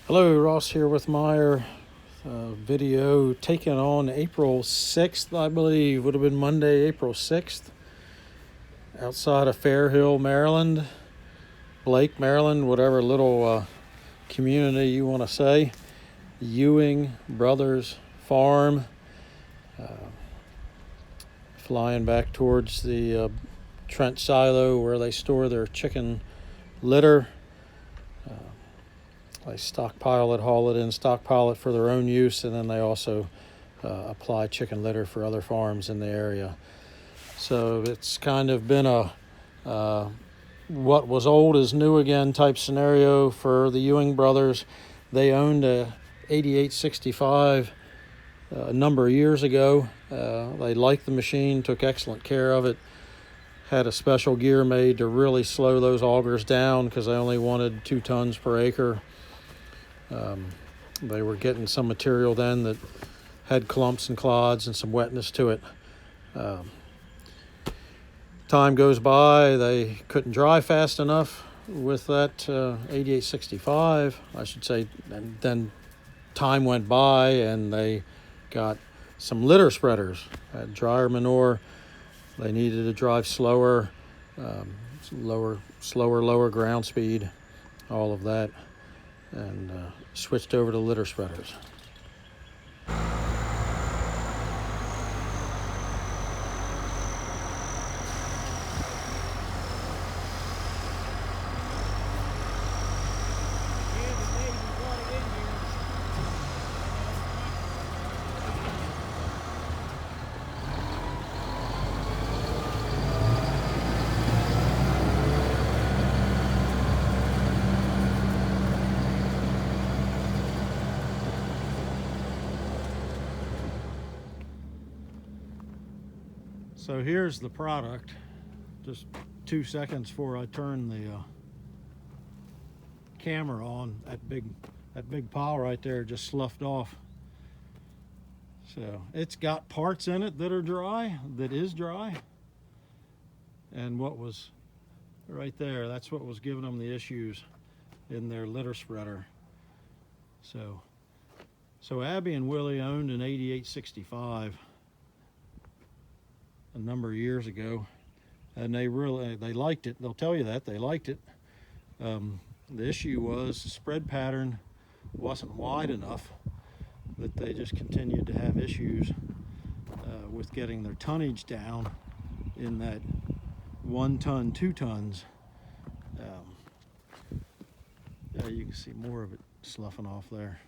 Hello, Ross here with Meyer. Video taken on April 6th, I believe. Would have been Monday, April 6th. Outside of Fairhill, Maryland. Blake, Maryland, whatever little community you want to say. Ewing Brothers farm. Flying back towards the Trent silo where they store their chicken litter. They stockpile it, haul it in, stockpile it for their own use, and then they also apply chicken litter for other farms in the area. So it's kind of been a what was old is new again type scenario for the Ewing brothers. They owned a 8865 a number of years ago. They liked the machine, took excellent care of it, had a special gear made to really slow those augers down because they only wanted 2 tons per acre. They were getting some material then that had clumps and clods and some wetness to it. Time goes by, they couldn't dry fast enough with that 8865, I should say, and then time went by and they got some litter spreaders, had drier manure. They needed to drive slower, lower ground speed, all of that, and switched over to litter spreaders. So here's the product. Just 2 seconds before I turn the camera on, that big pile right there just sloughed off. So it's got parts in it that are dry, and what was right there, that's what was giving them the issues in their litter spreader. So Abby and Willie owned an 8865 a number of years ago, and they liked it. They'll tell you that they liked it. The issue was the spread pattern wasn't wide enough, that they just continued to have issues with getting their tonnage down in that 1 ton, 2 tons. Yeah, you can see more of it sloughing off there.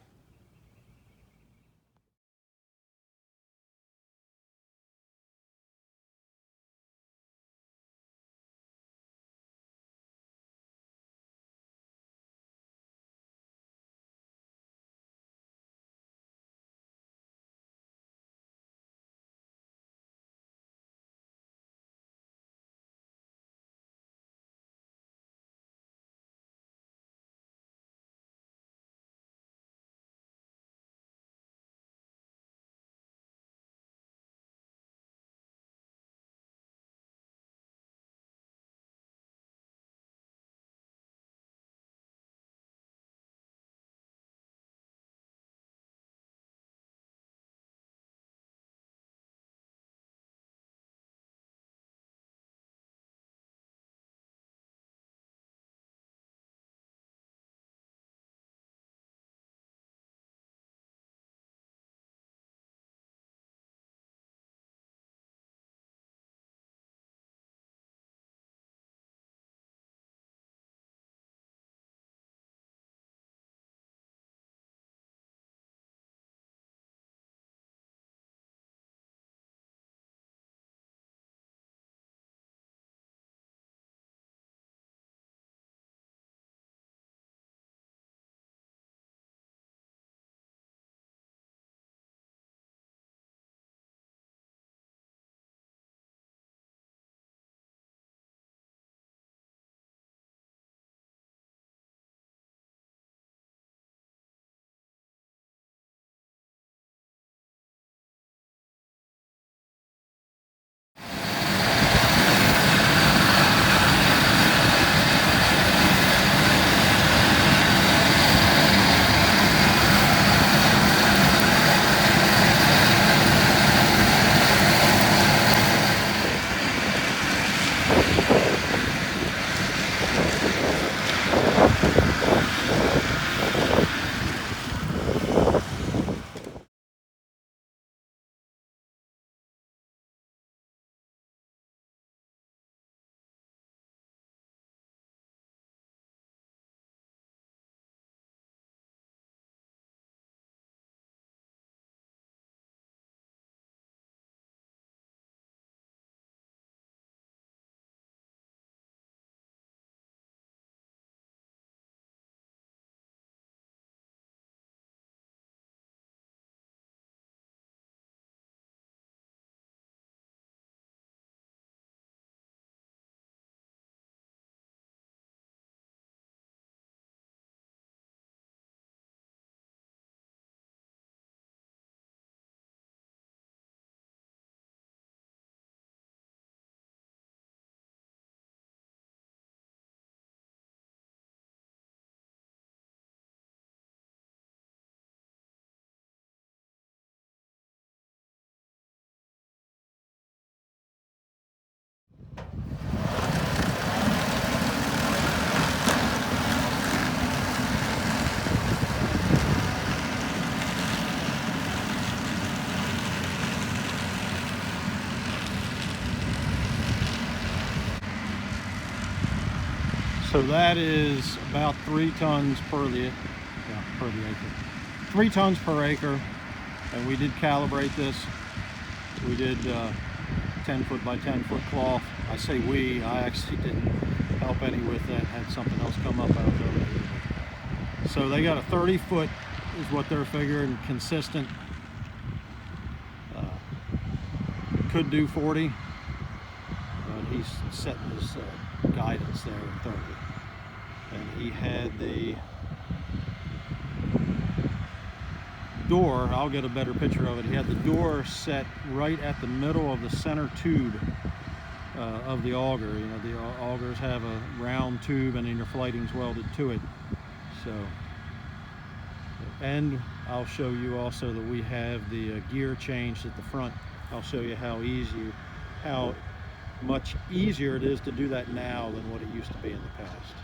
So that is about 3 tons per the acre. 3 tons per acre, and we did calibrate this. We did 10 foot by 10 foot cloth. I say we, I actually didn't help any with that, had something else come up out of it. So they got a 30 foot is what they're figuring consistent. Could do 40, but he's setting his guidance there at 30. And he had the door, I'll get a better picture of it, he had the door set right at the middle of the center tube of the auger. You know, the augers have a round tube and then your flighting's welded to it. So, and I'll show you also that we have the gear changed at the front. I'll show you how much easier it is to do that now than what it used to be in the past.